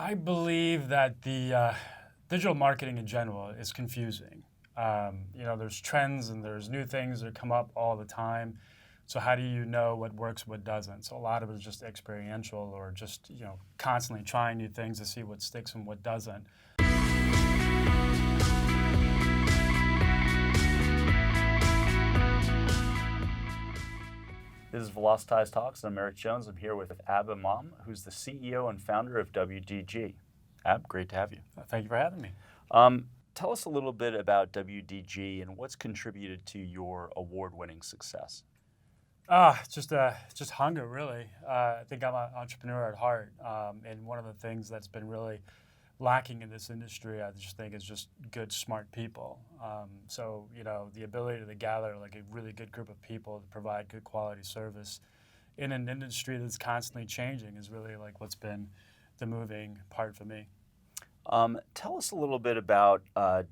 I believe that the digital marketing in general is confusing. There's trends and there's new things that come up all the time. So how do you know what works, what doesn't? So a lot of it is just experiential or just, constantly trying new things to see what sticks and what doesn't. This is Velocitize Talks, and I'm Eric Jones. I'm here with Ab Emam, who's the CEO and founder of WDG. Ab, great to have you. Thank you for having me. Tell us a little bit about WDG and what's contributed to your award-winning success. Just hunger, really. I think I'm an entrepreneur at heart, and one of the things that's been really lacking in this industry, I just think, is just good, smart people. The ability to gather like a really good group of people to provide good quality service in an industry that's constantly changing is really like what's been the moving part for me. Tell us a little bit about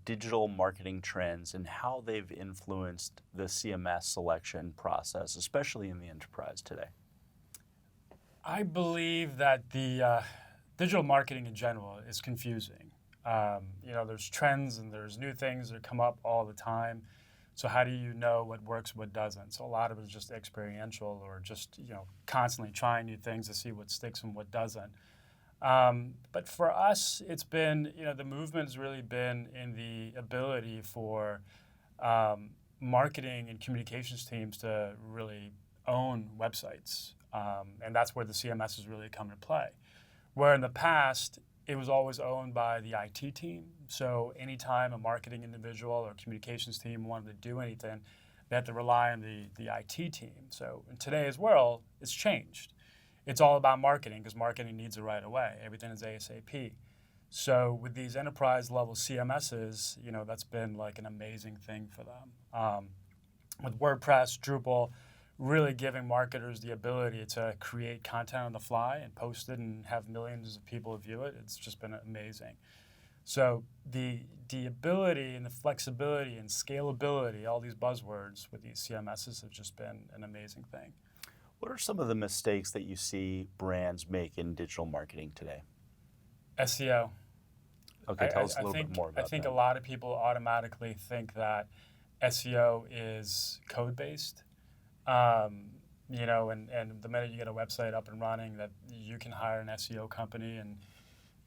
digital marketing trends and how they've influenced the CMS selection process, especially in the enterprise today. I believe that the digital marketing in general is confusing. There's trends and there's new things that come up all the time. So how do you know what works, what doesn't? So a lot of it is just experiential or just, constantly trying new things to see what sticks and what doesn't. But for us, it's been, the movement's really been in the ability for marketing and communications teams to really own websites. And that's where the CMS has really come to play. Where in the past, it was always owned by the IT team. So anytime a marketing individual or communications team wanted to do anything, they had to rely on the IT team. So in today's world, it's changed. It's all about marketing because marketing needs it right away. Everything is ASAP. So with these enterprise level CMSs, that's been like an amazing thing for them. With WordPress, Drupal, really giving marketers the ability to create content on the fly and post it and have millions of people view it. It's just been amazing. So the ability and the flexibility and scalability, all these buzzwords with these CMSs have just been an amazing thing. What are some of the mistakes that you see brands make in digital marketing today? SEO. Okay, tell us a little bit more about that. I think a lot of people automatically think that SEO is code-based. And the minute you get a website up and running, that you can hire an SEO company and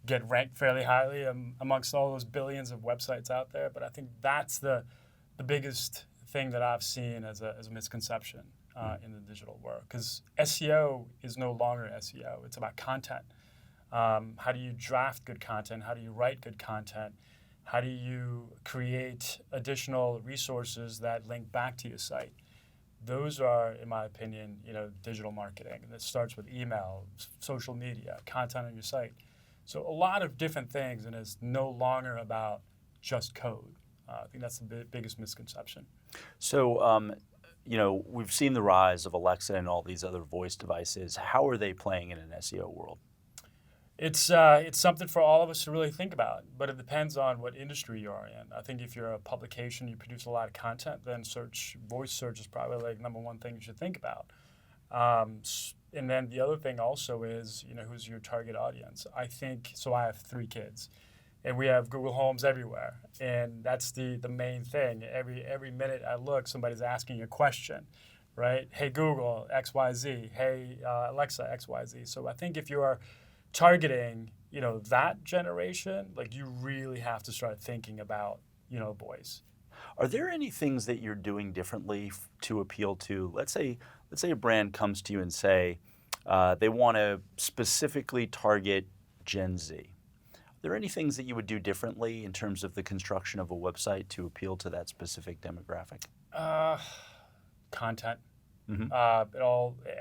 get ranked fairly highly amongst all those billions of websites out there. But I think that's the biggest thing that I've seen as a misconception in the digital world. Because SEO is no longer SEO. It's about content. How do you draft good content? How do you write good content? How do you create additional resources that link back to your site? Those are, in my opinion, digital marketing. And it starts with email, social media, content on your site. So a lot of different things, and it's no longer about just code. I think that's the biggest misconception. So, we've seen the rise of Alexa and all these other voice devices. How are they playing in an SEO world? It's something for all of us to really think about, but it depends on what industry you are in. I think if you're a publication, you produce a lot of content, then voice search is probably like number one thing you should think about. And then the other thing also is, who's your target audience? I have 3 kids, and we have Google Homes everywhere, and that's the main thing. Every minute I look, somebody's asking a question, right? Hey Google, XYZ. Hey Alexa, XYZ. So I think if you are targeting, that generation, like you really have to start thinking about, voice. Are there any things that you're doing differently to appeal to, let's say a brand comes to you and say they want to specifically target Gen Z. Are there any things that you would do differently in terms of the construction of a website to appeal to that specific demographic? Content. Mm-hmm.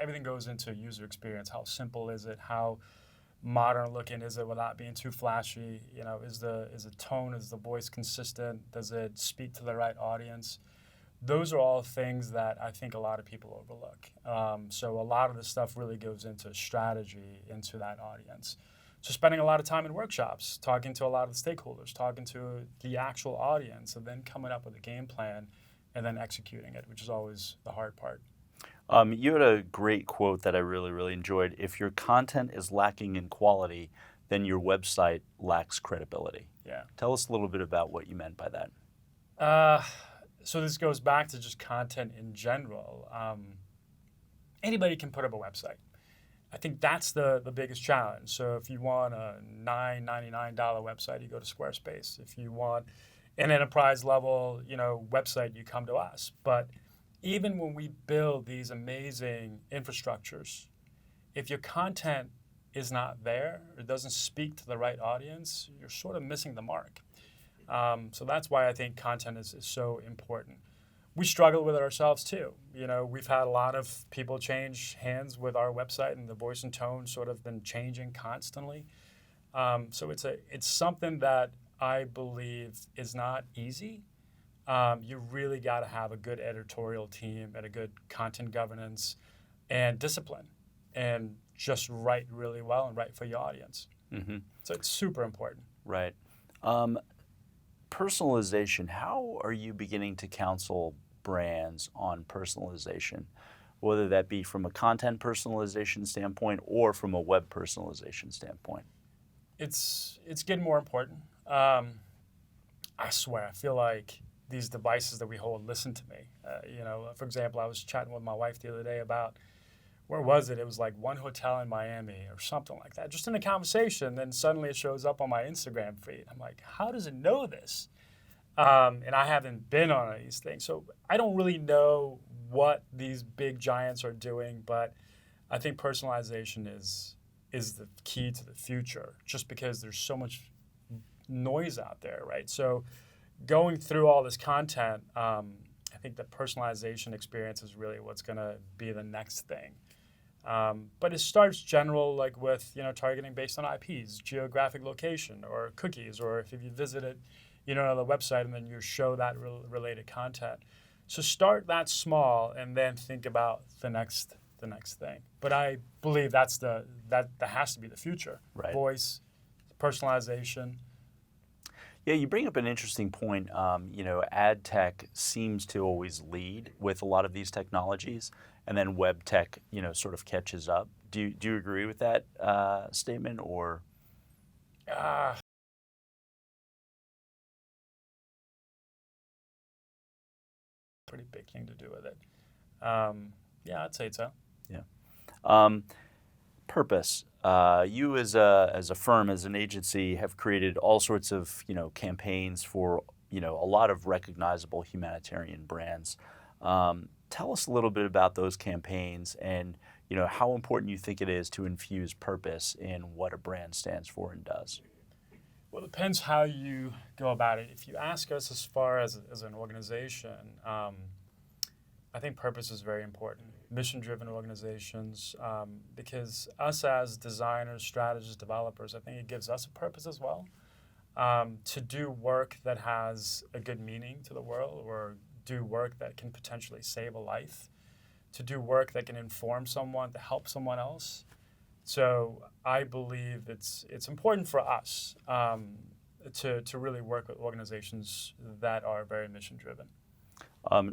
Everything goes into user experience. How simple is it? How modern looking is it without being too flashy? Is the tone, is the voice consistent? Does it speak to the right audience? Those are all things that I think a lot of people overlook. So a lot of the stuff really goes into strategy, into that audience. So spending a lot of time in workshops, talking to a lot of the stakeholders, talking to the actual audience, and then coming up with a game plan and then executing it, which is always the hard part. You had a great quote that I really, really enjoyed. If your content is lacking in quality, then your website lacks credibility. Yeah. Tell us a little bit about what you meant by that. So this goes back to just content in general. Anybody can put up a website. I think that's the biggest challenge. So if you want a $9.99 website, you go to Squarespace. If you want an enterprise level, website, you come to us. But even when we build these amazing infrastructures, if your content is not there, or doesn't speak to the right audience, you're sort of missing the mark. So that's why I think content is so important. We struggle with it ourselves too. We've had a lot of people change hands with our website, and the voice and tone sort of been changing constantly. So it's something that I believe is not easy. You really got to have a good editorial team and a good content governance and discipline, and just write really well and write for your audience. Mm-hmm. So it's super important. Right. Personalization, how are you beginning to counsel brands on personalization, whether that be from a content personalization standpoint or from a web personalization standpoint? It's getting more important. I swear, I feel like these devices that we hold listen to me. For example, I was chatting with my wife the other day about, where was it? It was like one hotel in Miami or something like that. Just in a conversation, then suddenly it shows up on my Instagram feed. I'm like, how does it know this? And I haven't been on these things. So I don't really know what these big giants are doing, but I think personalization is the key to the future, just because there's so much noise out there, right? So going through all this content, I think the personalization experience is really what's going to be the next thing. But it starts general, like with targeting based on IPs, geographic location, or cookies, or if you visit it, on the website, and then you show that related content. So start that small, and then think about the next thing. But I believe that has to be the future. Right. Voice, personalization. Yeah, you bring up an interesting point. Ad tech seems to always lead with a lot of these technologies, and then web tech, sort of catches up. Do you agree with that statement, or? Pretty big thing to do with it. Yeah, I'd say so. Yeah. Purpose. You as a firm, as an agency, have created all sorts of campaigns for a lot of recognizable humanitarian brands. Tell us a little bit about those campaigns, and how important you think it is to infuse purpose in what a brand stands for and does. Well, it depends how you go about it. If you ask us as far as an organization, I think purpose is very important. Mission-driven organizations, because us as designers, strategists, developers, I think it gives us a purpose as well, to do work that has a good meaning to the world, or do work that can potentially save a life, to do work that can inform someone, to help someone else. So I believe it's important for us to really work with organizations that are very mission-driven.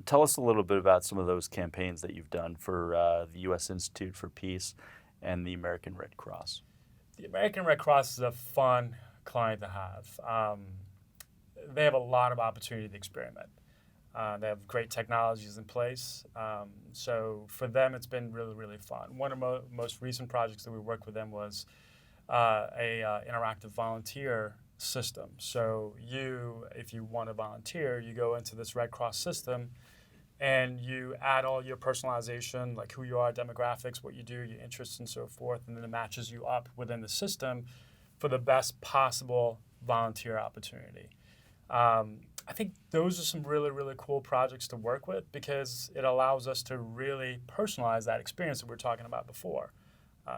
Tell us a little bit about some of those campaigns that you've done for the U.S. Institute for Peace and the American Red Cross. The American Red Cross is a fun client to have. They have a lot of opportunity to experiment. They have great technologies in place. So for them, it's been really, really fun. One of the most recent projects that we worked with them was a interactive volunteer system. So if you want to volunteer, you go into this Red Cross system, and you add all your personalization, like who you are, demographics, what you do, your interests, and so forth, and then it matches you up within the system for the best possible volunteer opportunity. I think those are some really, really cool projects to work with, because it allows us to really personalize that experience that we were talking about before.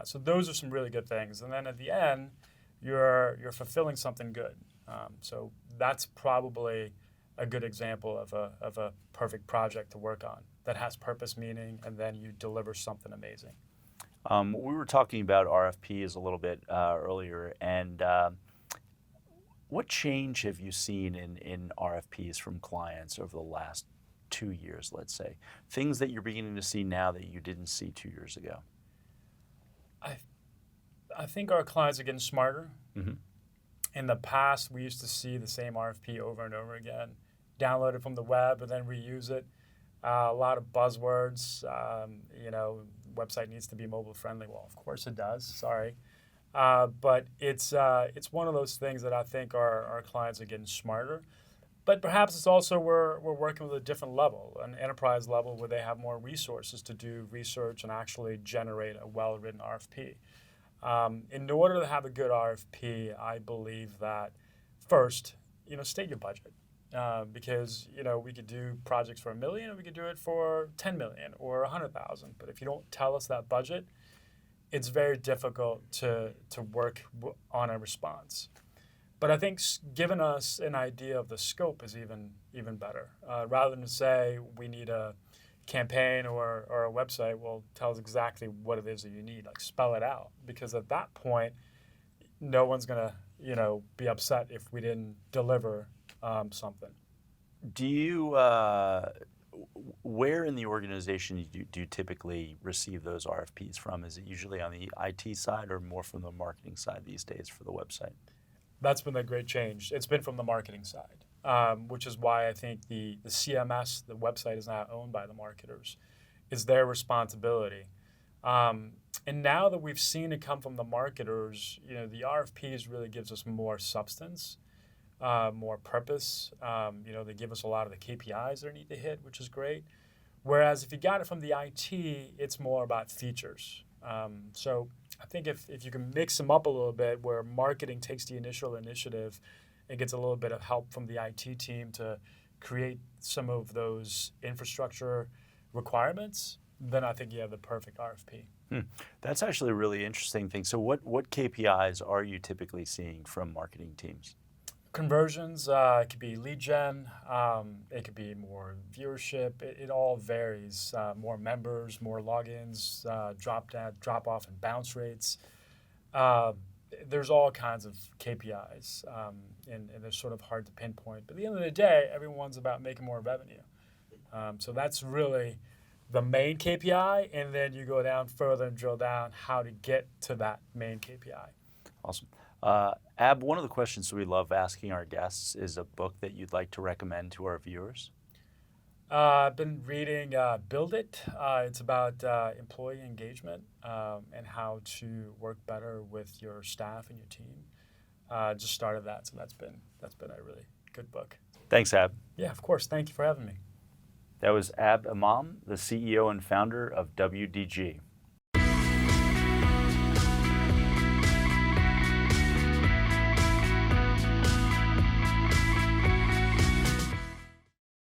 So those are some really good things. And then at the end, you're fulfilling something good. So that's probably a good example of a perfect project to work on that has purpose, meaning, and then you deliver something amazing. We were talking about RFPs a little bit earlier, and what change have you seen in RFPs from clients over the last 2 years, let's say? Things that you're beginning to see now that you didn't see 2 years ago. I think our clients are getting smarter. Mhm. In the past, we used to see the same RFP over and over again, download it from the web and then reuse it. A lot of buzzwords, website needs to be mobile friendly. Well, of course it does. Sorry. But it's one of those things that I think our clients are getting smarter. But perhaps it's also we're working with a different level, an enterprise level where they have more resources to do research and actually generate a well-written RFP. In order to have a good RFP, I believe that first, state your budget. Because we could do projects for $1 million, or we could do it for 10 million or 100,000. But if you don't tell us that budget, it's very difficult to work on a response. But I think giving us an idea of the scope is even better. Rather than say we need a campaign or a website, well, tell us exactly what it is that you need. Like spell it out, because at that point, no one's gonna be upset if we didn't deliver something. Do you, where in the organization do you typically receive those RFPs from? Is it usually on the IT side or more from the marketing side these days for the website? That's been a great change. It's been from the marketing side, which is why I think the CMS, the website, is not owned by the marketers. It's their responsibility. And now that we've seen it come from the marketers, the RFPs really gives us more substance, more purpose. They give us a lot of the KPIs they need to hit, which is great. Whereas if you got it from the IT, it's more about features. So I think if you can mix them up a little bit, where marketing takes the initial initiative and gets a little bit of help from the IT team to create some of those infrastructure requirements, then I think you have the perfect RFP. That's actually a really interesting thing. So what KPIs are you typically seeing from marketing teams? Conversions, it could be lead gen, it could be more viewership, it all varies. More members, more logins, drop off and bounce rates. There's all kinds of KPIs, and they're sort of hard to pinpoint. But at the end of the day, everyone's about making more revenue. So that's really the main KPI, and then you go down further and drill down how to get to that main KPI. Awesome. Ab, one of the questions we love asking our guests is a book that you'd like to recommend to our viewers. I've been reading Build It. It's about employee engagement and how to work better with your staff and your team. Just started that, so that's been a really good book. Thanks, Ab. Yeah, of course. Thank you for having me. That was Ab Emam, the CEO and founder of WDG.